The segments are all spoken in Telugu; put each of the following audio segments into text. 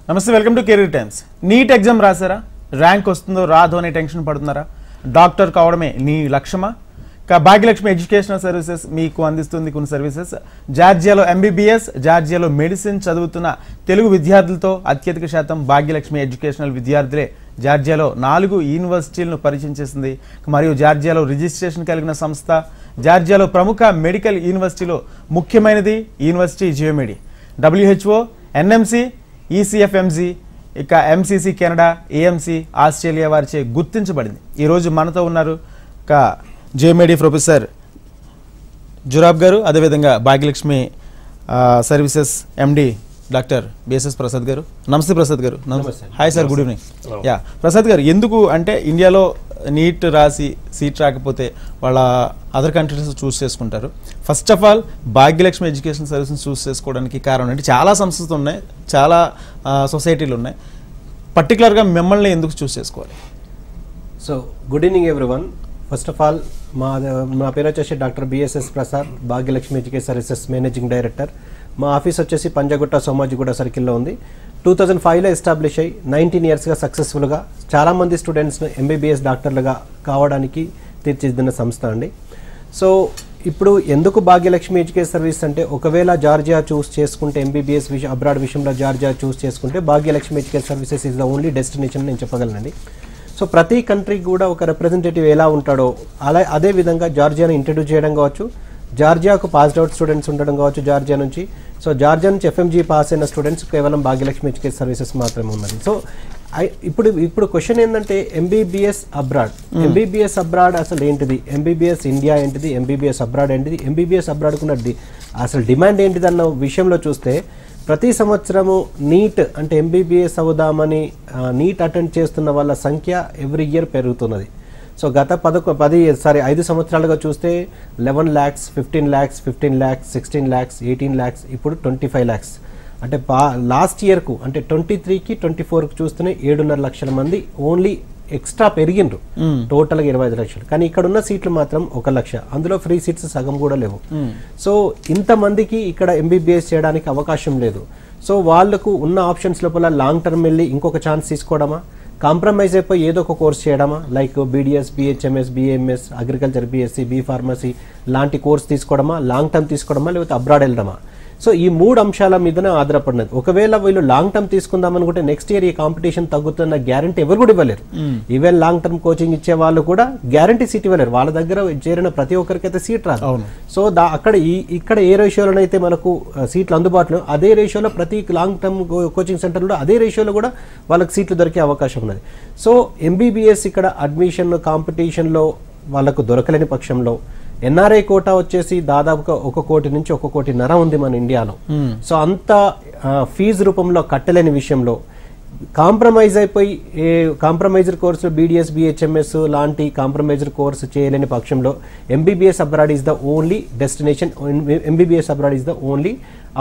నమస్తే, welcome to career times. NEET exam రాసారా? ర్యాంక్ వస్తుందో రాదో అనే టెన్షన్ పడుతున్నారా? డాక్టర్ కావడమే నీ లక్ష్యమా? భాగ్యలక్ష్మి ఎడ్యుకేషనల్ సర్వీసెస్ మీకు అందిస్తుంది కొన్ని సర్వీసెస్. జార్జియాలో ఎంబీబీఎస్, జార్జియాలో మెడిసిన్ చదువుతున్న తెలుగు విద్యార్థులతో అత్యధిక శాతం భాగ్యలక్ష్మి ఎడ్యుకేషనల్ విద్యార్థులే జార్జియాలో 4 యూనివర్సిటీలను పరిచయం చేసింది. మరియు జార్జియాలో రిజిస్ట్రేషన్ కలిగిన సంస్థ. జార్జియాలో ప్రముఖ మెడికల్ యూనివర్సిటీలో ముఖ్యమైనది యూనివర్సిటీ జియోమెడి. WHO, NMC, ECFMG, ఇక MCC కెనడా, AMC ఆస్ట్రేలియా వారిచే గుర్తించబడింది. ఈరోజు మనతో ఉన్నారు జియోమెడి ప్రొఫెసర్ జురాబ్ గారు, అదేవిధంగా Bhagyalakshmi services MD doctor BSS Prasad గారు. నమస్తే ప్రసాద్ గారు. Hi sir, good evening. Prasad గారు, ఎందుకు అంటే ఇండియాలో నీట్ రాసి సీట్ రాకపోతే వాళ్ళ అదర్ కంట్రీస్ చూస్ చేసుకుంటారు. First of all Bhagyalakshmi education services choose చేసుకోవడానికి కారణం అంటే చాలా సంస్థలు ఉన్నాయి, చాలా సొసైటీలు ఉన్నాయి. పర్టికులర్గా మిమ్మల్ని ఎందుకు చూస్ చేసుకోవాలి? So good evening everyone. First of all మా పేరు వచ్చేసి doctor BSS Prasad, Bhagyalakshmi education services managing director. మా ఆఫీస్ వచ్చేసి పంజాగుట్ట సోమాజిగూడ సర్కిల్లో ఉంది. 2005లో ఎస్టాబ్లిష్ అయ్యి 19 ఇయర్స్గా సక్సెస్ఫుల్గా చాలామంది స్టూడెంట్స్ని MBBS డాక్టర్లుగా కావడానికి తీర్చిదిద్దిన సంస్థ అండి. సో ఇప్పుడు ఎందుకు భాగ్యలక్ష్మి ఎడ్యుకేషన్ సర్వీస్ అంటే, ఒకవేళ జార్జియా చూస్ చేసుకుంటే MBBS అబ్రాడ్ విషయంలో జార్జియా చూస్ చేసుకుంటే Bhagyalakshmi education services is the only destination నేను చెప్పగలనండి. సో ప్రతి కంట్రీకి కూడా ఒక రిప్రజెంటేటివ్ ఎలా ఉంటాడో అదే విధంగా జార్జియాను ఇంట్రడ్యూస్ చేయడం కావచ్చు, జార్జియాకు పాస్డ్ అవుట్ స్టూడెంట్స్ ఉండడం కావచ్చు జార్జియా నుంచి. సో జార్జియా నుంచి FMG పాస్ అయిన స్టూడెంట్స్ కేవలం భాగ్యలక్ష్మి ఎడ్యుకేషన్ సర్వీసెస్ మాత్రమే ఉన్నది. సో ఇప్పుడు క్వశ్చన్ ఏంటంటే, MBBS అబ్రాడ్ అసలు ఏంటిది, MBBS ఇండియా ఏంటిది, MBBS అబ్రాడ్ ఏంటిది, MBBS అబ్రాడ్కున్న అసలు డిమాండ్ ఏంటిది అన్న విషయంలో చూస్తే, ప్రతి సంవత్సరము నీట్ అంటే MBBS అవుదామని నీట్ అటెండ్ చేస్తున్న వాళ్ళ సంఖ్య ఎవ్రీ ఇయర్ పెరుగుతున్నది. సో గత 5 సంవత్సరాలుగా చూస్తే 11 lakhs, 15 lakhs, 15 lakhs, 16 lakhs, 18 lakhs, ఇప్పుడు 25 lakhs. అంటే లాస్ట్ ఇయర్కు అంటే 23కి 24కి చూస్తేనే 7.5 లక్షల మంది ఓన్లీ ఎక్స్ట్రా పెరిగిండ్రు. టోటల్గా 25 లక్షలు. కానీ ఇక్కడ ఉన్న సీట్లు మాత్రం 1 లక్ష. అందులో ఫ్రీ సీట్స్ సగం కూడా లేవు. సో ఇంతమందికి ఇక్కడ MBBS చేయడానికి అవకాశం లేదు. సో వాళ్ళకు ఉన్న ఆప్షన్స్ లోపల లాంగ్ టర్మ్ వెళ్ళి ఇంకొక ఛాన్స్ తీసుకోవడమా, కాంప్రమైజ్ అయిపోయి ఏదో ఒక కోర్స్ చేయడమా, like BDS, BHMS, BAMS, agriculture, BSc, B pharmacy లాంటి కోర్స్ తీసుకోవడమా, లాంగ్ టర్మ్ తీసుకోవడమా, లేకపోతే అబ్రాడ్ వెళ్ళడమా. సో ఈ 3 అంశాల మీదనే ఆధారపడినది. ఒకవేళ వీళ్ళు లాంగ్ టర్మ్ తీసుకుందాం అనుకుంటే నెక్స్ట్ ఇయర్ ఈ కాంపిటీషన్ తగ్గుతున్న గ్యారంటీ ఎవరు కూడా ఇవ్వలేరు. ఈవెన్ లాంగ్ టర్మ్ కోచింగ్ ఇచ్చే వాళ్ళు కూడా గ్యారంటీ సీట్ ఇవ్వలేరు. వాళ్ళ దగ్గర చేరిన ప్రతి ఒక్కరికైతే సీట్ రాదు. సో ఇక్కడ ఏ రేషియోలోనైతే మనకు సీట్లు అందుబాటులో, అదే రేషియోలో ప్రతి లాంగ్ టర్మ్ కోచింగ్ సెంటర్లో అదే రేషియోలో కూడా వాళ్ళకి సీట్లు దొరికే అవకాశం ఉన్నది. సో MBBS ఇక్కడ అడ్మిషన్ కాంపిటీషన్లో వాళ్ళకు దొరకలేని పక్షంలో NRI కోటా వచ్చేసి దాదాపుగా 1 కోటి నుంచి 1.5 కోటి ఉంది మన ఇండియాలో. సో అంత ఫీజు రూపంలో కట్టలేని విషయంలో కాంప్రమైజ్ అయిపోయి కాంప్రమైజర్ కోర్సు BDS, BHMS లాంటి కాంప్రమైజర్ కోర్సు చేయలేని పక్షంలో MBBS abroad is the only destination, MBBS abroad is the only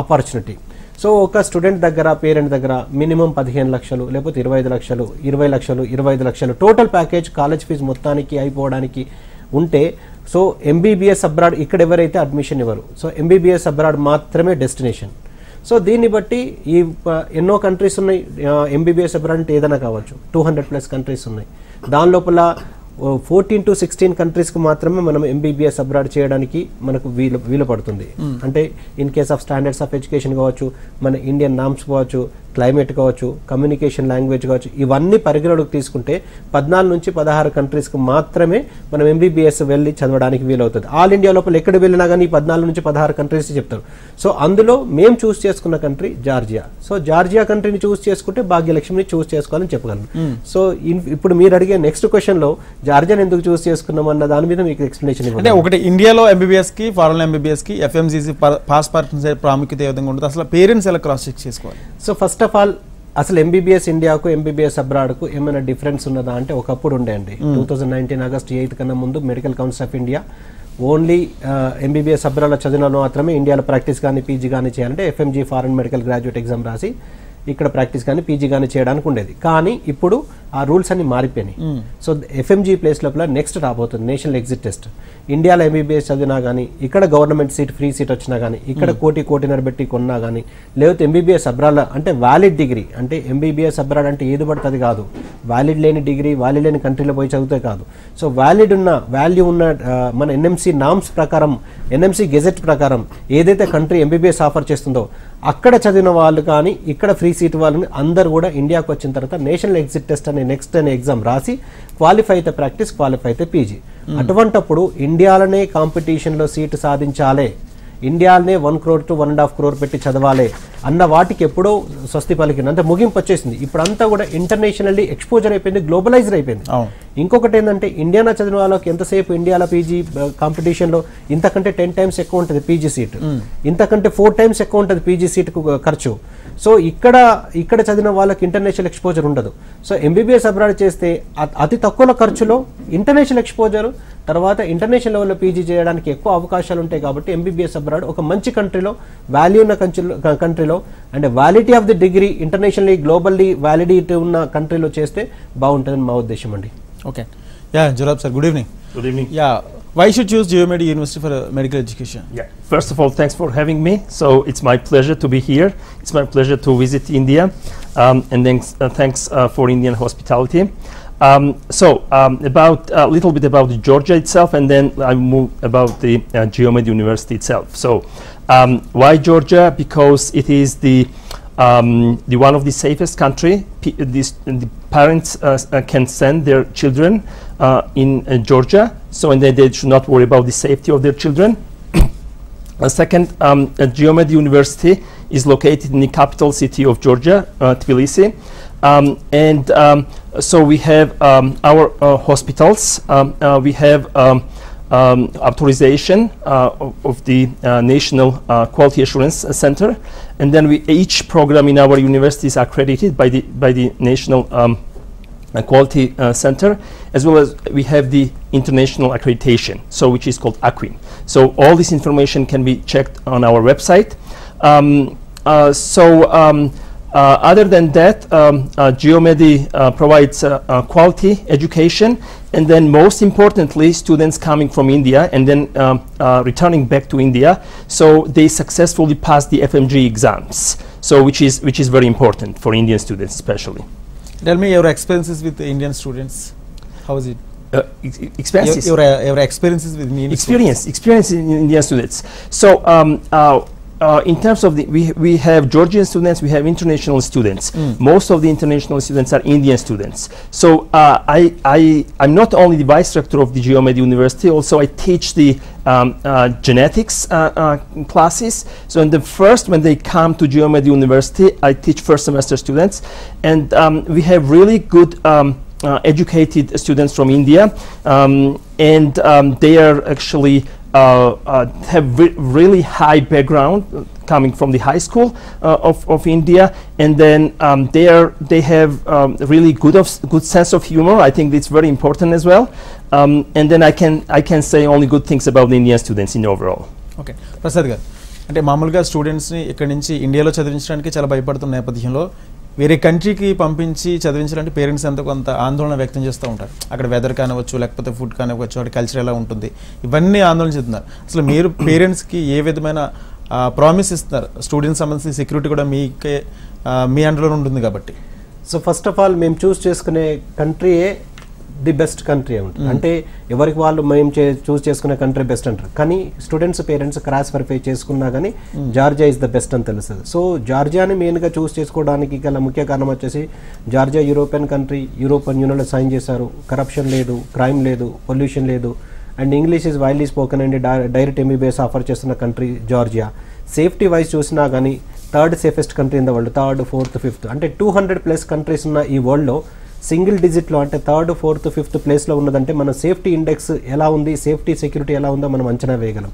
opportunity. So ఒక స్టూడెంట్ దగ్గర, పేరెంట్ దగ్గర మినిమం 15 లక్షలు, లేకపోతే 25 లక్షలు, 20 లక్షలు, 25 లక్షలు టోటల్ ప్యాకేజ్ కాలేజ్ ఫీజు మొత్తానికి అయిపోవడానికి ఉంటే, సో MBBS అబ్రాడ్ ఇక్కడ ఎవరైతే అడ్మిషన్ ఇవ్వరు. సో MBBS అబ్రాడ్ మాత్రమే డెస్టినేషన్. సో దీన్ని బట్టి ఈ ఎన్నో కంట్రీస్ ఉన్నాయి. MBBS అబ్రాడ్ అంటే ఏదైనా కావచ్చు, 200+ కంట్రీస్ ఉన్నాయి. దాని లోపల 14 to 16 కంట్రీస్కి మాత్రమే మనం MBBS అబ్రాడ్ చేయడానికి మనకు వీలు పడుతుంది. అంటే in case of standards of education కావచ్చు, మన ఇండియన్ నామ్స్ కావచ్చు, క్లైమేట్ కావచ్చు, కమ్యూనికేషన్ లాంగ్వేజ్ కావచ్చు, ఇవన్నీ పరిగణలోకి తీసుకుంటే 14 నుంచి 16 కంట్రీస్కి మాత్రమే మనం MBBS వెళ్ళి చదవడానికి వీలవుతుంది. ఆల్ ఇండియా లోపల ఎక్కడ వెళ్ళినా కానీ 14 నుంచి 16 కంట్రీస్ చెప్తారు. సో అందులో మేము చూస్ చేసుకున్న కంట్రీ జార్జియా. సో జార్జియా కంట్రీని చూస్ చేసుకుంటే భాగ్యలక్ష్మిని చూస్ చేసుకోవాలని చెప్పగలను. సో ఇప్పుడు మీరు అడిగే నెక్స్ట్ క్వశ్చన్లో జార్జియాని ఎందుకు చూస్ చేసుకున్నాం అన్న దాని మీద మీకు ఎక్స్ప్లెనేషన్ ఇవ్వండి. అంటే ఒకటి, ఇండియాలో MBBS కి, ఫారెన్ MBBS కి FMGC పాస్ పర్సెంటేజ్ ప్రాముఖ్యత ఏ విధంగా ఉంటుంది? అసలు పేరెంట్స్ ఎలా క్రాస్ చెక్ చేసుకోవాలి? సో ఫస్ట్ ఆఫ్ ఆల్ అసలు MBBS ఇండియాకు MBBS అబ్రాడ్కు ఏమైనా డిఫరెన్స్ ఉన్నదా అంటే, ఒకప్పుడు ఉండే అండి. 2019 ఆగస్ట్ 8 కన్నా ముందు medical council of India only MBBS అబ్రాడ్లో చదివిన మాత్రమే ఇండియాలో ప్రాక్టీస్ కానీ PG కానీ చేయాలంటే FMG foreign medical graduate exam రాసి ఇక్కడ ప్రాక్టీస్ కానీ పీజీ కానీ చేయడానికి ఉండేది. కానీ ఇప్పుడు ఆ రూల్స్ అన్ని మారిపోయినాయి. సో ఎఫ్ఎంజీ ప్లేస్ లోపల నెక్స్ట్ రాబోతుంది నేషనల్ ఎగ్జిట్ టెస్ట్. ఇండియాలో ఎంబీబీఎస్ చదివినా కానీ, ఇక్కడ గవర్నమెంట్ సీట్ ఫ్రీ సీట్ వచ్చినా కానీ, ఇక్కడ కోటిన్నర పెట్టి కొన్నా కానీ, లేకపోతే ఎంబీబీఎస్ అబ్రాడ్ అంటే వ్యాలిడ్ డిగ్రీ, అంటే ఎంబీబీఎస్ అబ్రాడ్ అంటే ఏది పడుతుంది కాదు, వ్యాలిడ్ లేని డిగ్రీ వ్యాలిడ్ లేని కంట్రీలో పోయి చదివితే కాదు. సో వ్యాలిడ్ ఉన్న వాల్యూ ఉన్న మన ఎన్ఎంసీ నామ్స్ ప్రకారం, ఎన్ఎంసీ గెజెట్ ప్రకారం ఏదైతే కంట్రీ ఎంబీబీఎస్ ఆఫర్ చేస్తుందో అక్కడ చదివిన వాళ్ళు కానీ ఇక్కడ ఫ్రీ సీట్ వాళ్ళని అందరూ కూడా ఇండియాకు వచ్చిన తర్వాత నేషనల్ ఎగ్జిట్ టెస్ట్ అనే నెక్స్ట్ అనే ఎగ్జామ్ రాసి క్వాలిఫై అయితే ప్రాక్టీస్, క్వాలిఫై అయితే పీజీ. అటువంటప్పుడు ఇండియాలోనే కాంపిటీషన్లో సీటు సాధించాలి, ఇండియాలోనే 1 crore to 1.5 crore పెట్టి చదవాలి అన్న వాటికి ఎప్పుడో స్వస్తి పలికింది, అంటే ముగింపు వచ్చేసింది. ఇప్పుడంతా కూడా ఇంటర్నేషనల్లీ ఎక్స్పోజర్ అయిపోయింది, గ్లోబలైజ్డ్ అయిపోయింది. ఇంకొకటి ఏంటంటే ఇండియాలో చదివిన వాళ్ళకి ఎంతసేపు ఇండియాలో పీజీ కాంపిటీషన్లో ఇంతకంటే 10 times ఎక్కువ ఉంటుంది పీజీ సీట్, ఇంతకంటే 4 times ఎక్కువ ఉంటుంది పీజీ సీట్కు ఖర్చు. సో ఇక్కడ చదివిన వాళ్ళకి ఇంటర్నేషనల్ ఎక్స్పోజర్ ఉండదు. సో ఎంబీబీఎస్ అబ్రాడ్ చేస్తే అతి తక్కువ ఖర్చులో ఇంటర్నేషనల్ ఎక్స్పోజర్, తర్వాత ఇంటర్నేషనల్ లెవెల్లో పీజీ చేయడానికి ఎక్కువ అవకాశాలు ఉంటాయి. కాబట్టి ఎంబీబీఎస్ అబ్రాడ్ ఒక మంచి కంట్రీలో, వాల్యూ ఉన్న కంట్రీలో, and validity of the degree internationally globally validity ఉన్న కంట్రీలో చేస్తే బాగుంటుందని మా ఉద్దేశం అండి. Okay, yeah Zurab sir, good evening. Good evening. Yeah, why should choose Geomedi University for medical education? Yeah. First of all, thanks for having me. So it's my pleasure to be here. It's my pleasure to visit India, and thanks for Indian hospitality. About a little bit about Georgia itself, and then I move about the Geomedi University itself. So, why Georgia? Because it is the one of the safest country. The parents can send their children in Georgia, so and they should not worry about the safety of their children. Second, Geomedi University is located in the capital city of Georgia, Tbilisi, so we have our hospitals. We have authorization of the National Quality Assurance Center, and then each program in our university is accredited by the National Quality Center, as well as we have the international accreditation, so which is called AQUIN. So all this information can be checked on our website. Other than that, Geomedi provides quality education, and then most importantly, students coming from India and then returning back to India, so they successfully pass the FMG exams, so which is very important for Indian students especially. Tell me your experiences with the Indian students. How is it? Experiences. Your experiences with Indian Experience in Indian students. So in terms of we have Georgian students, we have international students. Most of the international students are Indian students. So I'm not only the vice rector of the Geomedi University, also I teach the genetics classes. So in the first, when they come to Geomedi University, I teach first semester students, and we have really good educated students from India, and they are actually have really high background coming from the high school of India, and then they have really good sense of humor. I think it's very important as well, and then I can say only good things about the Indian students in overall. Okay, Prasad garu, అంటే మామూలుగా స్టూడెంట్స్ని ఇక్కడ నుంచి ఇండియాలో చదివించడానికి చాలా భయపడుతున్న నేపథ్యంలో వేరే కంట్రీకి పంపించి చదివించాలంటే పేరెంట్స్ ఎంతో కొంత ఆందోళన వ్యక్తం చేస్తూ ఉంటారు. అక్కడ వెదర్ కానివ్వచ్చు, లేకపోతే ఫుడ్ కానివ్వచ్చు, అక్కడ కల్చర్ ఎలా ఉంటుంది, ఇవన్నీ ఆందోళన చెందుతున్నారు. అసలు మీరు పేరెంట్స్కి ఏ విధమైన ప్రామిస్ ఇస్తున్నారు? స్టూడెంట్స్ సంబంధించి సెక్యూరిటీ కూడా మీకే మీ అండర్లో ఉంటుంది కాబట్టి. సో ఫస్ట్ ఆఫ్ ఆల్ మేము చూస్ చేసుకునే కంట్రీయే ది బెస్ట్ కంట్రీ ఉంటుంది. అంటే ఎవరికి వాళ్ళు మేము చూస్ చేసుకునే కంట్రీ బెస్ట్ అంటారు, కానీ స్టూడెంట్స్ పేరెంట్స్ క్రాస్ వెరిఫై చేసుకున్నా కానీ జార్జియా ఇస్ ద బెస్ట్ అని తెలుస్తుంది. సో జార్జియాని మెయిన్గా చూస్ చేసుకోవడానికి గల ముఖ్య కారణం వచ్చేసి జార్జియా యూరోపియన్ కంట్రీ, యూరోపియన్ యూనియన్లో సైన్ చేశారు, కరప్షన్ లేదు, క్రైమ్ లేదు, పొల్యూషన్ లేదు, and English is widely spoken and direct MBBS offer చేస్తున్న కంట్రీ జార్జియా. సేఫ్టీ వైజ్ చూసినా కానీ third safest country in the world, third, fourth, fifth, అంటే 200+ కంట్రీస్ ఉన్న ఈ వరల్డ్లో సింగిల్ డిజిట్లో అంటే థర్డ్, ఫోర్త్, ఫిఫ్త్ ప్లేస్లో ఉన్నదంటే మన సేఫ్టీ ఇండెక్స్ ఎలా ఉంది, సేఫ్టీ సెక్యూరిటీ ఎలా ఉందో మనం అంచనా వేయగలం.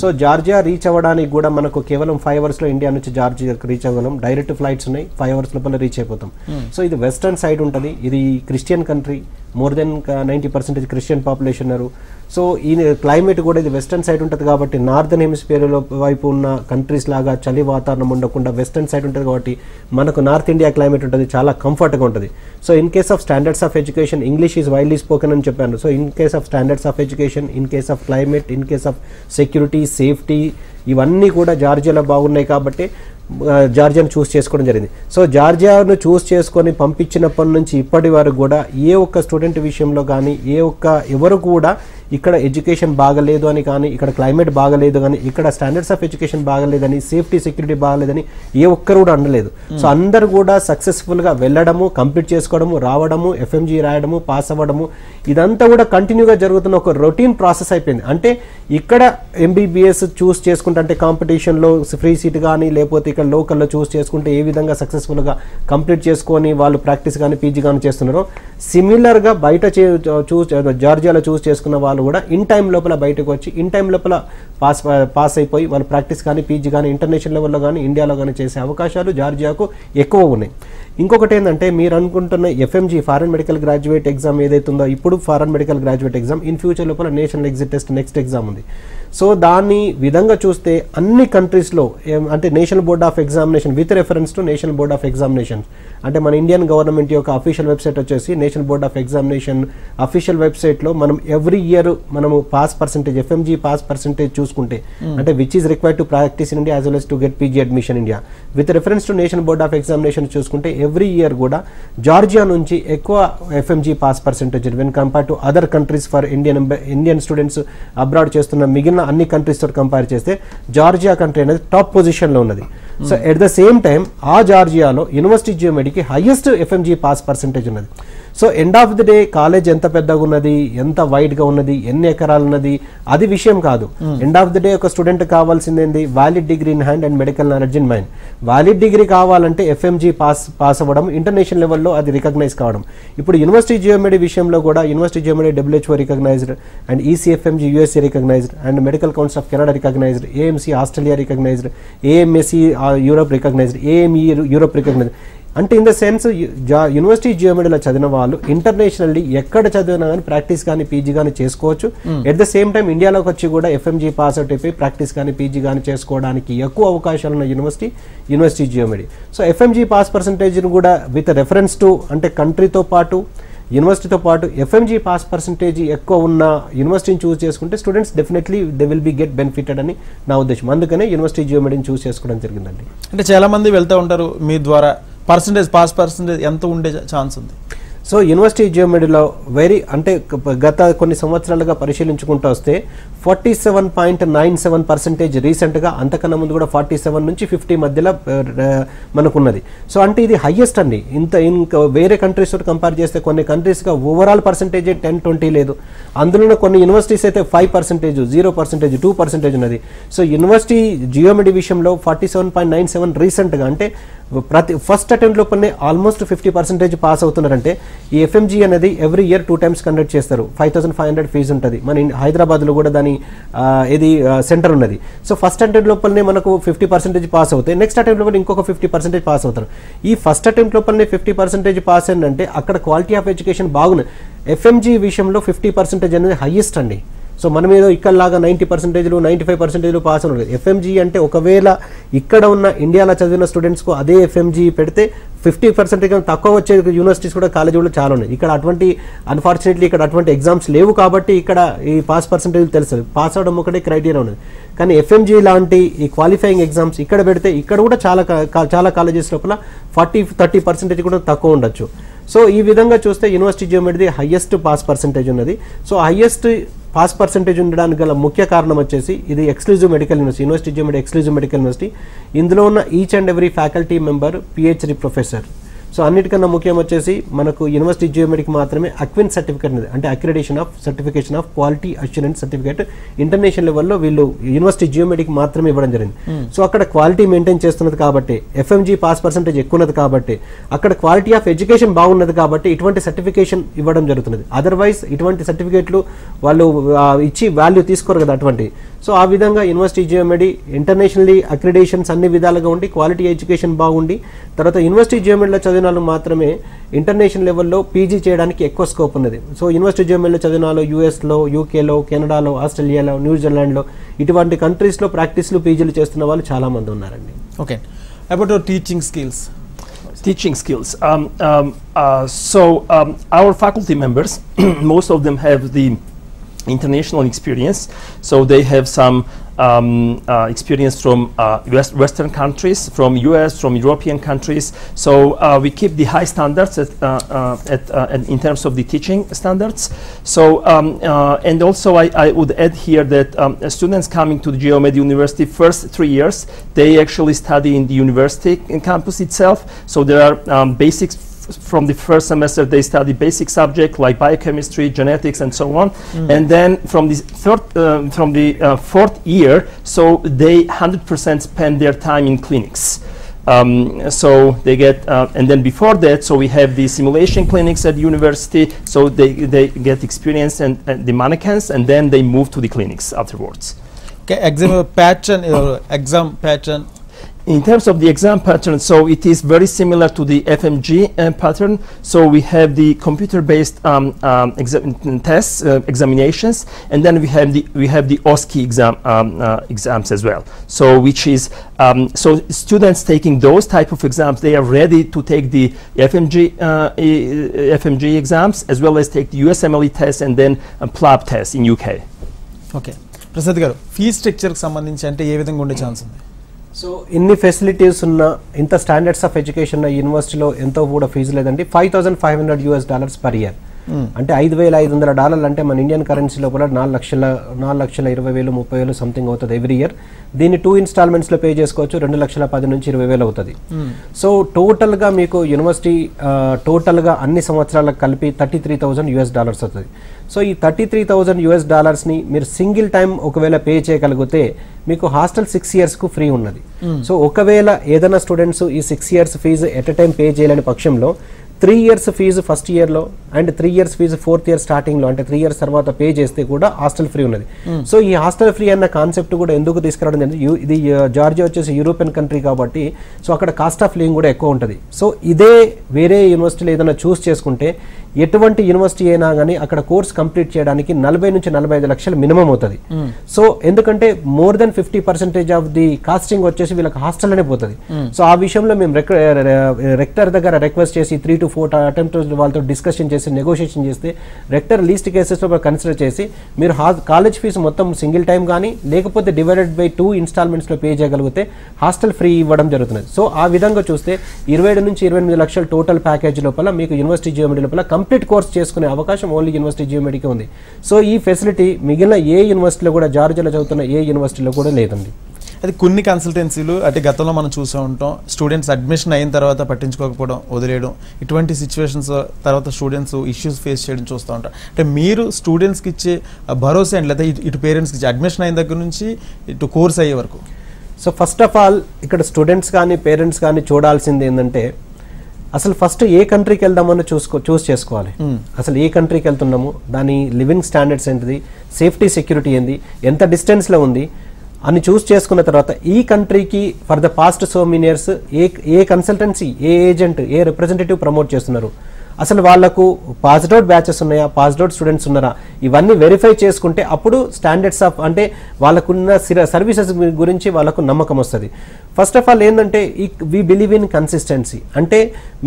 సో జార్జియా రీచ్ అవ్వడానికి కూడా మనకు కేవలం 5 అవర్స్లో ఇండియా నుంచి జార్జియాకి రీచ్ అవ్వగలం. డైరెక్ట్ ఫ్లైట్స్ ఉన్నాయి, 5 అవర్స్ లోపల రీచ్ అయిపోతాం. సో ఇది వెస్టర్న్ సైడ్ ఉంటుంది, ఇది Christian country, more than 90% Christian population ఉన్నారు. సో ఈ క్లైమేట్ కూడా ఇది వెస్టర్న్ సైడ్ ఉంటుంది కాబట్టి నార్థన్ హెమిస్ఫియర్లో వైపు ఉన్న కంట్రీస్ లాగా చలి వాతావరణం ఉండకుండా వెస్టర్న్ సైడ్ ఉంటుంది కాబట్టి మనకు నార్త్ ఇండియా క్లైమేట్ ఉంటుంది, చాలా కంఫర్ట్గా ఉంటుంది. So in case of standards of education English is widely spoken అని చెప్పాను. So in case of standards of education, in case of climate, in case of security, safety, ఇవన్నీ కూడా జార్జియాలో బాగున్నాయి కాబట్టి జార్జియాను చూస్ చేసుకోవడం జరిగింది. సో జార్జియాను చూస్ చేసుకొని పంపించినప్పటి నుంచి ఇప్పటి వరకు కూడా ఏ ఒక్క స్టూడెంట్ విషయంలో కానీ ఎవరు కూడా ఇక్కడ ఎడ్యుకేషన్ బాగలేదు అని కానీ, ఇక్కడ క్లైమేట్ బాగలేదు కానీ, ఇక్కడ స్టాండర్డ్స్ ఆఫ్ ఎడ్యుకేషన్ బాగలేదని, సేఫ్టీ సెక్యూరిటీ బాగలేదని ఏ ఒక్కరు కూడా అనలేదు. సో అందరు కూడా సక్సెస్ఫుల్గా వెళ్ళడము, కంప్లీట్ చేసుకోవడము, రావడము, ఎఫ్ఎంజీ రాయడము, పాస్ అవ్వడము, ఇదంతా కూడా కంటిన్యూగా జరుగుతున్న ఒక రొటీన్ ప్రాసెస్ అయిపోయింది. అంటే ఇక్కడ ఎంబీబీఎస్ చూస్ చేసుకుంటే అంటే కాంపిటీషన్లో ఫ్రీ సీట్ కానీ లేకపోతే ఇక్కడ లోకల్లో చూస్ చేసుకుంటే ఏ విధంగా సక్సెస్ఫుల్గా కంప్లీట్ చేసుకొని వాళ్ళు ప్రాక్టీస్ కానీ పీజీ కానీ చేస్తున్నారో సిమిలర్గా బయట జార్జియాలో చూస్ చేసుకున్న వాళ్ళు కూడా ఇన్ టైం లోపల బయటకు వచ్చి ఇన్ టైం లోపల పాస్ అయిపోయి వాళ్ళు ప్రాక్టీస్ కానీ పీజీ కానీ ఇంటర్నేషనల్ లెవెల్లో కానీ ఇండియాలో కానీ చేసే అవకాశాలు జార్జియాకు ఎక్కువ ఉన్నాయి. ఇంకొకటి ఏంటంటే మీరు అనుకుంటున్న FMG foreign medical graduate exam ఏదైతుందో ఇప్పుడు foreign medical graduate exam in future లోపల national exit test next exam ఉంది. సో దాని విధంగా చూస్తే అన్ని కంట్రీస్లో అంటే national board of examination with reference to national board of examination అంటే మన ఇండియన్ గవర్నమెంట్ యొక్క అఫీషియల్ వెబ్సైట్ వచ్చేసి national board of examination official వెబ్సైట్లో మనం ఎవ్రీ ఇయర్ మనము pass percentage FMG pass percentage చూసుకుంటే అంటే which is required to practice in India as well as to get PG admission India with reference to national board of examination చూసుకుంటే ఎవ్రీ ఇయర్ కూడా జార్జియా నుంచి ఎక్కువ FMG pass percentage when compare to other countries for Indian students abroad చేస్తున్న మిగిలిన అన్ని కంట్రీస్ తో కంపేర్ చేస్తే జార్జియా కంట్రీ అనేది టాప్ పొజిషన్లో ఉన్నది. So at the same time ఆ జార్జియాలో యూనివర్సిటీ జియోమెట్రీకి హైయెస్ట్ ఎఫ్ఎంజీ పాస్ పర్సెంటేజ్ ఉన్నది. So end of the day college ఎంత పెద్దగా ఉన్నది, ఎంత వైడ్గా ఉన్నది, ఎన్ని ఎకరాలు ఉన్నది అది విషయం కాదు. ఎండ్ ఆఫ్ ది డే ఒక స్టూడెంట్ కావాల్సింది ఏంది, valid degree in hand and medical knowledge in mind. Valid degree కావాలంటే ఎఫ్ఎంజీ పాస్ అవ్వడం, ఇంటర్నేషనల్ లెవెల్లో అది రికగ్నైజ్ కావడం. ఇప్పుడు యూనివర్సిటీ జియోమెట్రీ విషయంలో కూడా university Geomedi WHO recognised and ECFMG USA recognised and medical council of Canada recognised, AMC Australia recognised, AMSC Europe recognised, AME Europe recognised. అంటే ఇన్ ద సెన్స్ యూనివర్సిటీ జియోమెట్రీలో చదివిన వాళ్ళు ఇంటర్నేషనల్లీ ఎక్కడ చదివినా కానీ ప్రాక్టీస్ కానీ పీజీ కానీ చేసుకోవచ్చు. ఎట్ ద సేమ్ టైం ఇండియాలోకి వచ్చి కూడా ఎఫ్ఎంజీ పాస్ అవుట్ అయిపోయి ప్రాక్టీస్ కానీ పీజీ కానీ చేసుకోవడానికి ఎక్కువ అవకాశాలు ఉన్న university geometry. So FMG pass పర్సంటేజ్ని కూడా విత్ రెఫరెన్స్ టు అంటే కంట్రీతో పాటు యూనివర్సిటీతో పాటు ఎఫ్ఎంజీ పాస్ పర్సంటేజ్ ఎక్కువ ఉన్న యూనివర్సిటీని చూస్ చేసుకుంటే students definitely they will be get benefited అని నా ఉద్దేశం. అందుకనే యూనివర్సిటీ జియోమెట్రీని చూస్ చేసుకోవడం జరిగిందండి. అంటే చాలా మంది వెళ్తూ ఉంటారు, మీ ద్వారా పాస్ పర్సంటేజ్ ఎంత ఉండే ఛాన్స్ ఉంది? సో యూనివర్సిటీ జియోమెట్రీలో అంటే గత కొన్ని సంవత్సరాలుగా పరిశీలించుకుంటూ వస్తే 47.97% రీసెంట్గా, అంతకన్నా ముందు కూడా 47 నుంచి 50 మధ్యలో మనకున్నది. సో అంటే ఇది హైయెస్ట్ అండి. ఇంకా వేరే కంట్రీస్తో కంపేర్ చేస్తే కొన్ని కంట్రీస్గా ఓవరాల్ పర్సంటేజ్ 10-20 లేదు. అందులో కొన్ని యూనివర్సిటీస్ అయితే 5%, 0%, 2% ఉన్నది. సో యూనివర్సిటీ జియోమెట్రీ విషయంలో 47.97 రీసెంట్గా అంటే ఫస్ట్ అటెంప్ట్ లోపలనే ఆల్మోస్ట్ 50% పాస్ అవుతున్నారంటే ఈ ఎఫ్ఎంజీ అనేది ఎవ్రీ ఇయర్ 2 times కండక్ట్ చేస్తారు. 5,500 ఫీజు ఉంటుంది. మన హైదరాబాద్లో కూడా దాని ఇది సెంటర్ ఉన్నది. సో ఫస్ట్ అటెంప్ట్ లోపలనే మనకు 50% పాస్ అవుతాయి, నెక్స్ట్ అటెంప్ట్ లోపల ఇంకొక 50% పాస్ అవుతారు. ఈ ఫస్ట్ అటెంప్ట్ లోపలనే 50% పాస్ ఏంటంటే అక్కడ క్వాలిటీ ఆఫ్ ఎడ్యుకేషన్ బాగుంది. ఎఫ్ఎంజీ విషయంలో 50% అనేది హైయెస్ట్ అండి. సో మనం ఏదో ఇక్కడలాగా 90%, 95% పాస్ అవుతుంది. ఎఫ్ఎంజీ అంటే ఒకవేళ ఇక్కడ ఉన్న ఇండియాలో చదివిన స్టూడెంట్స్కు అదే ఎఫ్ఎంజీ పెడితే 50% తక్కువ వచ్చే యూనివర్సిటీస్ కూడా కాలేజీ కూడా చాలా ఉన్నాయి. ఇక్కడ అన్ఫార్చునేట్లీ ఇక్కడ అటువంటి ఎగ్జామ్స్ లేవు కాబట్టి ఇక్కడ ఈ పాస్ పర్సంటేజ్ తెలుస్తుంది. పాస్ అవడం ఒకటే క్రైటీరియా ఉన్నది. కానీ ఎఫ్ఎంజీ లాంటి ఈ క్వాలిఫైయింగ్ ఎగ్జామ్స్ ఇక్కడ పెడితే ఇక్కడ కూడా చాలా కాలేజెస్ లోపల 40-30% కూడా తక్కువ ఉండొచ్చు. సో ఈ విధంగా చూస్తే university geometry highest pass percentage ఉన్నది. సో హైయెస్ట్ పాస్ పర్సంటేజ్ ఉండడానికి గల ముఖ్య కారణం వచ్చేసి ఇది exclusive medical university geometry exclusive medical university. ఇందులో ఉన్న each and every faculty member PhD professor. So అన్నిటికన్నా ముఖ్యం వచ్చేసి మనకు యూనివర్సిటీ జియోమెట్రీకి మాత్రమే అక్విన్ సర్టిఫికేట్ ఉంది, అంటే certification of quality assurance certificate international లెవెల్లో వీళ్ళు యూనివర్సిటీ జియోమెట్రీకి మాత్రమే ఇవ్వడం జరిగింది. సో అక్కడ క్వాలిటీ మెయింటైన్ చేస్తున్నది కాబట్టి, ఎఫ్ఎంజీ పాస్ పర్సంటేజ్ ఎక్కువ ఉన్నది కాబట్టి, అక్కడ క్వాలిటీ ఆఫ్ ఎడ్యుకేషన్ బాగున్నది కాబట్టి ఇటువంటి సర్టిఫికేషన్ ఇవ్వడం జరుగుతున్నది. అదర్వైజ్ ఇటువంటి సర్టిఫికేట్లు వాళ్ళు ఇచ్చి వాల్యూ తీసుకోరు కదా అటువంటి. సో ఆ విధంగా యూనివర్సిటీ జియోమెడి ఇంటర్నేషనల్లీ అక్రిడేషన్స్ అన్ని విధాలుగా ఉండి క్వాలిటీ ఎడ్యుకేషన్ బాగుండి తర్వాత యూనివర్సిటీ జియోమెడిలో చదివిన వాళ్ళు మాత్రమే ఇంటర్నేషనల్ లెవెల్లో పీజీ చేయడానికి ఎక్కువ స్కోప్ ఉన్నది. సో యూనివర్సిటీ జియోమెడిలో చదివిన వాళ్ళు యూఎస్లో, యూకేలో, కెనడాలో, ఆస్ట్రేలియాలో, న్యూజిలాండ్లో ఇటువంటి కంట్రీస్లో ప్రాక్టీస్లు పీజీలు చేస్తున్న వాళ్ళు చాలామంది ఉన్నారండి. Okay, about your teaching skills. Teaching skills. Our faculty members, most of them have the international experience. So they have some experience from Western countries, from US, from European countries. So we keep the high standards in terms of the teaching standards. So and also I would add here that students coming to the Geomedi University first 3 years, they actually study in the university campus itself. So there are basics. From the first semester they study basic subjects like biochemistry, genetics and so on, and then from the fourth year, so they 100% spend their time in clinics. So they get and then before that, so we have the simulation clinics at university, so they get experience and the mannequins, and then they move to the clinics afterwards. Okay, exam pattern. In terms of the exam pattern, so it is very similar to the FMG pattern. So we have the computer-based tests, examinations, and then we have the OSCE exams as well. So which is so students taking those type of exams, they are ready to take the FMG exams as well as take the USMLE test and then PLAB test in UK. Okay, Prasad garu, fee structure కి సంబంధించి అంటే ఏ విధంగా ఉండే ఛాన్స్ ఉంది? సో ఇన్ని ఫెసిలిటీస్ ఉన్న ఇంత స్టాండర్డ్స్ ఆఫ్ ఎడ్యుకేషన్ ఉన్న యూనివర్సిటీలో ఎంతో కూడా ఫీజు లేదండి. $5,500 పర్ ఇయర్, అంటే $5,500 అంటే మన ఇండియన్ కరెన్సీ లోపల 4,20,000 సంథింగ్ అవుతుంది ఎవ్రీ ఇయర్. దీన్ని 2 ఇన్స్టాల్మెంట్స్లో పే చేసుకోవచ్చు, 2,10,000 నుంచి 20,000 అవుతుంది. సో టోటల్గా మీకు యూనివర్సిటీ టోటల్గా అన్ని సంవత్సరాలకు కలిపి $33,000 అవుతుంది. సో ఈ $33,000ని మీరు సింగిల్ టైం ఒకవేళ పే చేయగలిగితే మీకు హాస్టల్ 6 ఇయర్స్కు ఫ్రీ ఉన్నది. సో ఒకవేళ ఏదైనా స్టూడెంట్స్ ఈ 6 years fees at a time pay చేయలేని పక్షంలో 3 ఇయర్స్ ఫీజు ఫస్ట్ ఇయర్లో and 3 years fees 4th year స్టార్టింగ్లో, అంటే 3 ఇయర్స్ తర్వాత పే చేస్తే కూడా హాస్టల్ ఫ్రీ ఉన్నది. సో ఈ హాస్టల్ ఫ్రీ అన్న కాన్సెప్ట్ కూడా ఎందుకు తీసుకురావడం అంటే ఇది జార్జియా వచ్చేసి యూరోపియన్ కంట్రీ కాబట్టి సో అక్కడ కాస్ట్ ఆఫ్ లివింగ్ కూడా ఎక్కువ ఉంటుంది. సో ఇదే వేరే యూనివర్సిటీలో ఏదైనా చూస్ చేసుకుంటే ఎటువంటి యూనివర్సిటీ అయినా కానీ అక్కడ కోర్స్ కంప్లీట్ చేయడానికి 40 నుంచి 45 లక్షలు మినిమం అవుతుంది. సో ఎందుకంటే more than 50% of the costing వచ్చేసి వీళ్ళకి హాస్టల్ అనే పోతుంది. సో ఆ విషయంలో మేము రెక్టర్ దగ్గర రిక్వెస్ట్ చేసి 3 to 4 అటెంప్ట్స్ వాళ్ళతో డిస్కషన్ చేసి నెగోషియేషన్ చేస్తే రెక్టర్ లీస్ట్ కేసెస్లో కన్సిడర్ చేసి మీరు కాలేజ్ ఫీజు మొత్తం సింగిల్ టైం కానీ లేకపోతే డివైడెడ్ బై 2 ఇన్స్టాల్మెంట్స్లో పే చేయగలిగితే హాస్టల్ ఫ్రీ ఇవ్వడం జరుగుతుంది. సో ఆ విధంగా చూస్తే 27 నుంచి 28 లక్షల టోటల్ ప్యాకేజ్ లోపల మీకు యూనివర్సిటీ జియోమెడి లోపల కంప్లీట్ కోర్స్ చేసుకునే అవకాశం ఓన్లీ యూనివర్సిటీ జియోమెడికి ఉంది. సో ఈ ఫెసిలిటీ మిగిలిన ఏ యూనివర్సిటీలో కూడా జార్జియాలో చదువుతున్న ఏ యూనివర్సిటీలో కూడా లేదండి. అది కొన్ని కన్సల్టెన్సీలు అంటే గతంలో మనం చూస్తూ ఉంటాం, స్టూడెంట్స్ అడ్మిషన్ అయిన తర్వాత పట్టించుకోకపోవడం, వదిలేయడం, ఇటువంటి సిచ్యువేషన్స్ తర్వాత స్టూడెంట్స్ ఇష్యూస్ ఫేస్ చేయడం చూస్తూ ఉంటాం. అంటే మీరు స్టూడెంట్స్కి ఇచ్చే భరోసా అండి, లేదా ఇటు పేరెంట్స్కి ఇచ్చే అడ్మిషన్ అయిన దగ్గర నుంచి ఇటు కోర్స్ అయ్యే వరకు? సో ఫస్ట్ ఆఫ్ ఆల్ ఇక్కడ స్టూడెంట్స్ కానీ పేరెంట్స్ కానీ చూడాల్సింది ఏంటంటే అసలు ఫస్ట్ ఏ కంట్రీకి వెళ్దామని చూస్ చేసుకోవాలి. అసలు ఏ కంట్రీకి వెళ్తున్నాము, దాని లివింగ్ స్టాండర్డ్స్ ఏంటిది, సేఫ్టీ సెక్యూరిటీ ఏంది, ఎంత డిస్టెన్స్లో ఉంది అని చూస్ చేసుకున్న తర్వాత ఈ కంట్రీకి for the past so many years A consultancy, A agent, A representative promote చేస్తున్నారు, అసలు వాళ్ళకు పాస్డ్ అవుట్ బ్యాచెస్ ఉన్నాయా, పాస్డ్ అవుట్ స్టూడెంట్స్ ఉన్నారా, ఇవన్నీ వెరిఫై చేసుకుంటే అప్పుడు స్టాండర్డ్స్ ఆఫ్ అంటే వాళ్ళకున్న సర్వీసెస్ గురించి వాళ్ళకు నమ్మకం వస్తుంది. ఫస్ట్ ఆఫ్ ఆల్ ఏంటంటే వీ బిలీవ్ ఇన్ కన్సిస్టెన్సీ, అంటే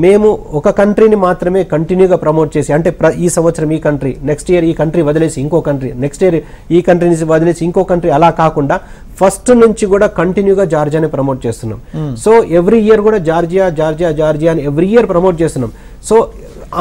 మేము ఒక కంట్రీని మాత్రమే కంటిన్యూగా ప్రమోట్ చేసి అంటే ఈ సంవత్సరం ఈ కంట్రీ, నెక్స్ట్ ఇయర్ ఈ కంట్రీ వదిలేసి ఇంకో కంట్రీ, నెక్స్ట్ ఇయర్ ఈ కంట్రీ నుంచి వదిలేసి ఇంకో కంట్రీ, అలా కాకుండా ఫస్ట్ నుంచి కూడా కంటిన్యూగా జార్జియాని ప్రమోట్ చేస్తున్నాం. సో ఎవ్రీ ఇయర్ కూడా జార్జియా జార్జియా జార్జియా అని ఎవ్రీ ఇయర్ ప్రమోట్ చేస్తున్నాం. సో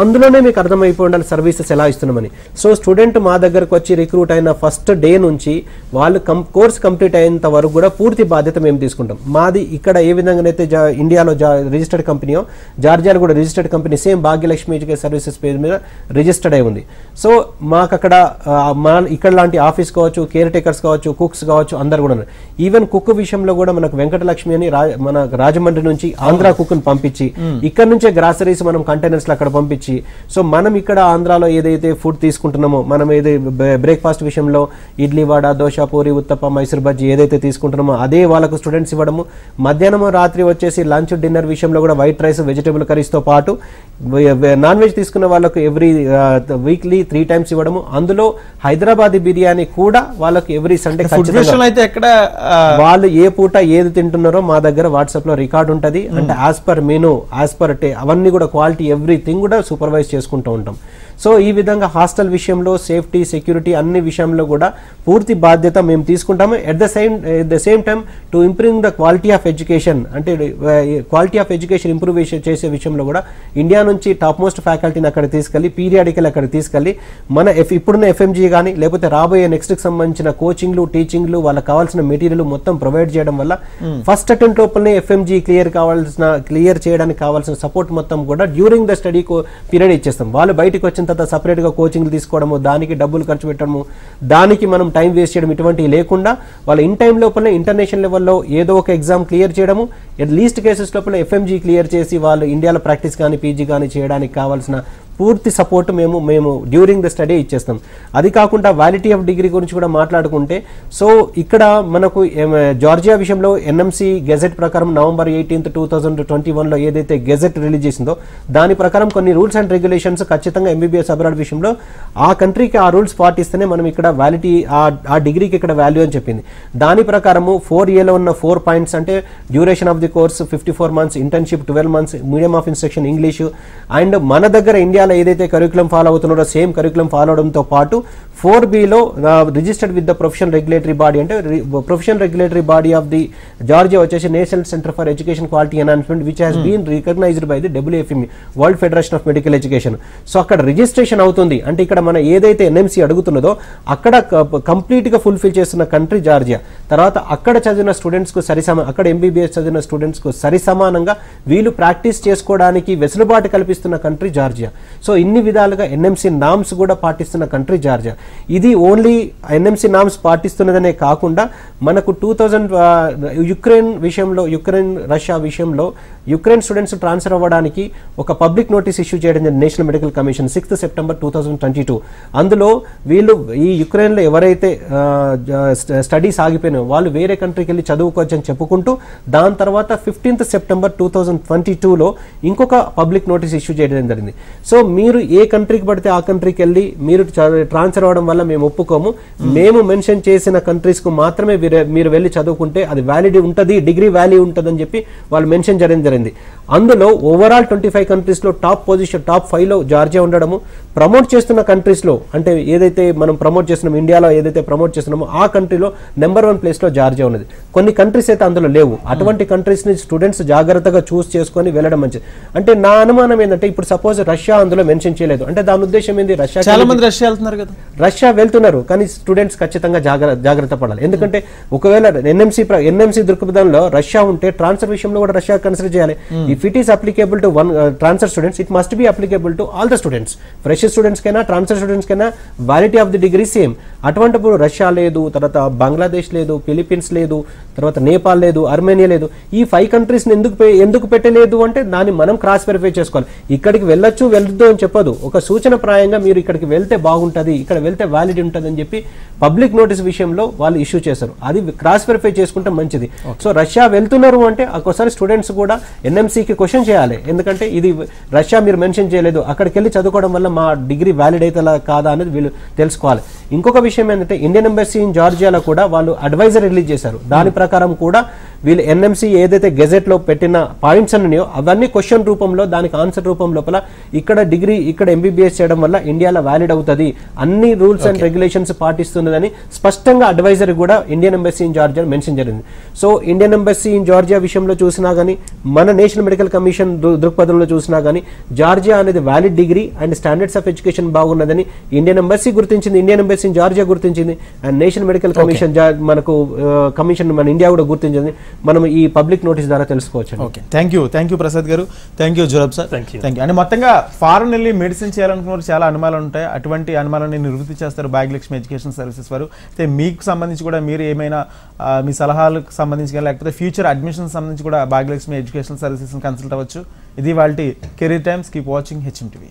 అందులోనే మీకు అర్థమైపోయి ఉండాలి సర్వీసెస్ ఎలా ఇస్తున్నామని. సో స్టూడెంట్ మా దగ్గరకు వచ్చి రిక్రూట్ అయిన ఫస్ట్ డే నుంచి వాళ్ళు కోర్స్ కంప్లీట్ అయ్యేంత వరకు కూడా పూర్తి బాధ్యత మేము తీసుకుంటాం. మాది ఇక్కడ ఏ విధంగానైతే ఇండియాలో రిజిస్టర్డ్ కంపెనీయో జార్జియాలో కూడా registered company same Bhagyalakshmi education services పేరు మీద రిజిస్టర్డ్ అయి ఉంది. సో మాకు అక్కడ ఇక్కడ లాంటి ఆఫీస్ కావచ్చు, కేర్ టేకర్స్ కావచ్చు, కుక్స్ కావచ్చు, అందరు కూడా ఉన్నారు. ఈవెన్ కుక్ విషయంలో కూడా మనకు వెంకటలక్ష్మి అని మన రాజమండ్రి నుంచి ఆంధ్ర కుక్ను పంపించి ఇక్కడ నుంచే గ్రాసరీస్ మనం కంటైనర్స్ అక్కడ పంపించి పంపించి, సో మనం ఇక్కడ ఆంధ్రాలో ఏదైతే ఫుడ్ తీసుకుంటున్నామో, మనం ఏదైతే బ్రేక్ఫాస్ట్ విషయంలో ఇడ్లీ, వడ, దోశ, పూరి, ఉత్తప్ప, మైసూర్ బజ్జీ ఏదైతే తీసుకుంటున్నామో అదే వాళ్ళకు స్టూడెంట్స్ ఇవ్వడము. మధ్యాహ్నం రాత్రి వచ్చేసి లంచ్ డిన్నర్ విషయంలో కూడా వైట్ రైస్, వెజిటబుల్ కర్రీస్తో పాటు నాన్ వెజ్ తీసుకున్న వాళ్ళకు ఎవ్రీ వీక్లీ 3 times ఇవ్వడము. అందులో హైదరాబాదీ బిర్యానీ కూడా వాళ్ళకు ఎవ్రీ సండే అయితే ఎక్కడ వాళ్ళు ఏ పూట ఏది తింటున్నారో మా దగ్గర వాట్సాప్ లో రికార్డ్ ఉంటది. అంటే as per menu, as per అవన్నీ కూడా క్వాలిటీ ఎవ్రీథింగ్ కూడా సూపర్వైజ్ చేసుకుంటూ ఉంటాం. సో ఈ విధంగా హాస్టల్ విషయంలో సేఫ్టీ, సెక్యూరిటీ అన్ని విషయంలో కూడా పూర్తి బాధ్యత మేము తీసుకుంటాము. At the same time to improve the quality of education, అంటే క్వాలిటీ ఆఫ్ ఎడ్యుకేషన్ ఇంప్రూవ్ చేసే విషయంలో కూడా ఇండియా నుంచి టాప్ మోస్ట్ ఫ్యాకల్టీని అక్కడ తీసుకెళ్లి, పీరియాడికల్ అక్కడ తీసుకెళ్లి మన ఇప్పుడున్న ఎఫ్ఎంజీ కానీ లేకపోతే రాబోయే నెక్స్ట్కి సంబంధించిన కోచింగ్లు, టీచింగ్లు, వాళ్ళకి కావాల్సిన మెటీరియల్ మొత్తం ప్రొవైడ్ చేయడం వల్ల ఫస్ట్ అటెంప్ట్ లోపలనే ఎఫ్ఎంజీ క్లియర్ చేయడానికి కావాల్సిన సపోర్ట్ మొత్తం కూడా డ్యూరింగ్ ద స్టడీ పీరియడ్ ఇచ్చేస్తాం. వాళ్ళు బయటకు వచ్చిన తర్వాత సపరేట్గా కోచింగ్లు తీసుకోవడము, దానికి డబ్బులు ఖర్చు పెట్టడము, దానికి మనం టైం వేస్ట్ చేయడం ఇటువంటివి లేకుండా వాళ్ళ ఇన్ టైం లోపలనే ఇంటర్నేషనల్ లెవెల్లో ఏదో ఒక ఎగ్జామ్ క్లియర్ చేయడము, ఎట్ లీస్ట్ కేసెస్ లోపల ఎఫ్ఎంజీ క్లియర్ చేసి వాళ్ళు ఇండియాలో ప్రాక్టీస్ కానీ పీజీ కానీ చేయడానికి కావాల్సిన పూర్తి సపోర్ట్ మేము డ్యూరింగ్ ద స్టడీ ఇచ్చేస్తాం. అది కాకుండా వ్యాలిటీ ఆఫ్ డిగ్రీ గురించి కూడా మాట్లాడుకుంటే, సో ఇక్కడ మనకు జార్జియా విషయంలో ఎన్ఎంసీ గెజెట్ ప్రకారం November 18, 2021లో ఏదైతే గెజెట్ రిలీజ్ చేసిందో దాని ప్రకారం కొన్ని రూల్స్ అండ్ రెగ్యులేషన్స్ ఖచ్చితంగా ఎంబీబీఎస్ అబ్రాడ్ విషయంలో ఆ కంట్రీకి ఆ రూల్స్ పాటిస్తేనే మనం ఇక్కడ వ్యాలిటీ ఆ డిగ్రీకి ఇక్కడ వాల్యూ అని చెప్పింది. దాని ప్రకారము 4 yearలో ఉన్న 4 points అంటే duration of the course 54 months, internship 12 months, medium of instruction English, and మన దగ్గర ఇండియా ఏదైతే కరికులం ఫాలో అవుతున్నారో సేమ్ కరికులం ఫాలో అవడంతో పాటు 4Bలో registered with the professional regulatory body, అంటే professional regulatory body of the Georgia వచ్చేసి national center for education quality enhancement which has been recognized by the WFME, world federation of medical education. So అక్కడ రిజిస్ట్రేషన్ అవుతుంది. అంటే ఇక్కడ మన ఏదైతే ఎన్ఎంసీ అడుగుతున్నదో అక్కడ కంప్లీట్ గా ఫుల్ఫిల్ చేస్తున్న కంట్రీ జార్జియా. తర్వాత అక్కడ చదివిన స్టూడెంట్స్ కు అక్కడ ఎంబీబీఎస్ చదివిన స్టూడెంట్స్ కు సరిసమానంగా వీళ్ళు ప్రాక్టీస్ చేసుకోవడానికి వెసులుబాటు కల్పిస్తున్న కంట్రీ జార్జియా. సో ఇన్ని విధాలుగా ఎన్ఎంసీ నామ్స్ కూడా పాటిస్తున్న కంట్రీ జార్జియా. ఇది ఓన్లీ ఎన్ఎంసీ నామ్స్ పాటిస్తున్నదనే కాకుండా మనకు 2000 యుక్రెయిన్ రష్యా విషయంలో యుక్రెయిన్ స్టూడెంట్స్ ట్రాన్స్ఫర్ అవ్వడానికి ఒక పబ్లిక్ నోటీస్ ఇష్యూ చేయడం జరిగింది national medical commission 6th September 2022. అందులో వీళ్ళు ఈ యుక్రెయిన్లో ఎవరైతే స్టడీస్ ఆగిపోయినాయో వాళ్ళు వేరే కంట్రీకి వెళ్ళి చదువుకోవచ్చు అని చెప్పుకుంటూ దాని తర్వాత 15th September 2022లో ఇంకొక పబ్లిక్ నోటీస్ ఇష్యూ చేయడం జరిగింది. సో మీరు ఏ కంట్రీకి పడితే ఆ కంట్రీకి వెళ్ళి మీరు ట్రాన్స్ఫర్ అవ్వడం వల్ల మేము ఒప్పుకోము, మేము మెన్షన్ చేసిన కంట్రీస్ కు మాత్రమే మీరు వెళ్ళి చదువుకుంటే అది వ్యాలిటీ ఉంటుంది, డిగ్రీ వాల్యూ ఉంటుంది అని చెప్పి వాళ్ళు మెన్షన్ చేయడం జరిగింది. అందులో ఓవరాల్ 25 కంట్రీస్ లో టాప్ 5లో జార్జియా ఉండడము, ప్రమోట్ చేస్తున్న కంట్రీస్ లో అంటే ఏదైతే మనం ప్రమోట్ చేస్తున్నాం ఇండియాలో ఏదైతే ప్రమోట్ చేస్తున్నామో ఆ కంట్రీలో నెంబర్ 1 ప్లేస్ లో జార్జియా ఉన్నది. కొన్ని కంట్రీస్ అయితే అందులో లేవు. అటువంటి కంట్రీస్ ని స్టూడెంట్స్ జాగ్రత్తగా చూస్ చేసుకొని వెళ్ళడం మంచిది. అంటే నా అనుమానం ఏంటంటే ఇప్పుడు సపోజ్ రష్యా అందులో మెన్షన్ చేయలేదు అంటే దాని ఉద్దేశం ఏంది, చాలా మంది రష్యా వెళ్తున్నారు కదా, రష్యా వెళ్తున్నారు కానీ స్టూడెంట్స్ ఖచ్చితంగా జాగ్రత్త పడాలి. ఎందుకంటే ఒకవేళ ఎన్ఎంసీ దృక్పథంలో రష్యా ఉంటే ట్రాన్స్ఫర్ విషయంలో కూడా రష్యా కన్సిడర్ చేయాలి. If it is applicable to one transfer students it must be applicable to all the students. Fresh students కైనా ట్రాన్స్ఫర్ స్టూడెంట్స్ కైనా వ్యాలిటీ ఆఫ్ ది డిగ్రీ సేమ్. అటువంటిప్పుడు రష్యా లేదు, తర్వాత బంగ్లాదేశ్ లేదు, ఫిలిప్పీన్స్ లేదు, తర్వాత నేపాల్ లేదు, అర్మేనియా లేదు. ఈ 5 కంట్రీస్ ఎందుకు పెట్టలేదు అంటే దాన్ని మనం క్రాస్ వెరిఫై చేసుకోవాలి. ఇక్కడికి వెళ్ళొచ్చు వెళ్ళొద్దు అని చెప్పదు, ఒక సూచన ప్రాయంగా మీరు ఇక్కడికి వెళ్తే బాగుంటుంది, ఇక్కడ వెళ్తే వ్యాలిటీ ఉంటుంది అని చెప్పి పబ్లిక్ నోటీస్ విషయంలో వాళ్ళు ఇష్యూ చేశారు. అది క్రాస్ వెరిఫై చేసుకుంటే మంచిది. సో రష్యా వెళ్తున్నారు అంటే ఒక్కోసారి స్టూడెంట్స్ కూడా ఎన్ఎంసీకి క్వశ్చన్ చేయాలి. ఎందుకంటే ఇది రష్యా మీరు మెన్షన్ చేయలేదు, అక్కడికి వెళ్ళి చదువుకోవడం వల్ల మా డిగ్రీ వ్యాలిడ్ అవుతుందా కాదా అనేది వీళ్ళు తెలుసుకోవాలి. ఇంకొక విషయం ఏంటంటే ఇండియన్ ఎంబసీ ఇన్ జార్జియాలో కూడా వాళ్ళు అడ్వైజర్ రిలీజ్ చేశారు. దాని ప్రకారం కూడా వీళ్ళు ఎన్ఎంసీ ఏదైతే గెజెట్ లో పెట్టిన పాయింట్స్ అన్నాయో అవన్నీ క్వశ్చన్ రూపంలో దానికి ఆన్సర్ రూపం లోపల ఇక్కడ డిగ్రీ ఇక్కడ ఎంబీబీఎస్ చేయడం వల్ల ఇండియాలో వ్యాలిడ్ అవుతుంది, అన్ని రూల్స్ అండ్ రెగ్యులేషన్స్ పాటిస్తున్నదని స్పష్టంగా అడ్వైజర్ కూడా Indian embassy in Georgia mention జరిగింది. So Indian embassy in Georgia విషయంలో చూసినా కానీ మన నేషనల్ మెడికల్ కమిషన్ దృక్పథంలో చూసినా కానీ జార్జియా అనేది valid degree and standards of education బాగున్నదని ఇండియన్ ఎంబసీ గుర్తించింది, ఇండియన్ ఎంబసీ ఇన్ జార్జియా గుర్తించింది, అండ్ నేషనల్ మెడికల్ కమిషన్ మనకు కమిషన్ మన ఇండియా కూడా గుర్తించింది. మనం ఈ పబ్లిక్ నోటీస్ ద్వారా తెలుసుకోవచ్చు. Okay, thank you Prasad garu, thank you Zurab sir, thank you. అంటే మొత్తంగా ఫారెన్ వెళ్ళి మెడిసిన్ చేయాలనుకున్న చాలా అనుమానాలు ఉంటాయి, అటువంటి అనుమానాన్ని నివృత్తి చేస్తారు భాగ్యలక్ష్మి ఎడ్యుకేషన్ సర్వీసెస్ వారు. అయితే మీకు సంబంధించి కూడా మీరు ఏమైనా మీ సలహాలకు సంబంధించి కానీ లేకపోతే ఫ్యూచర్ అడ్మిషన్ సంబంధించి కూడా భాగ్యలక్ష్మి ఎడ్యుకేషన్ సర్వీసెస్ కన్సల్ట్ అవ్వచ్చు. ఇది వాళ్ళ career times. Keep watching HM TV.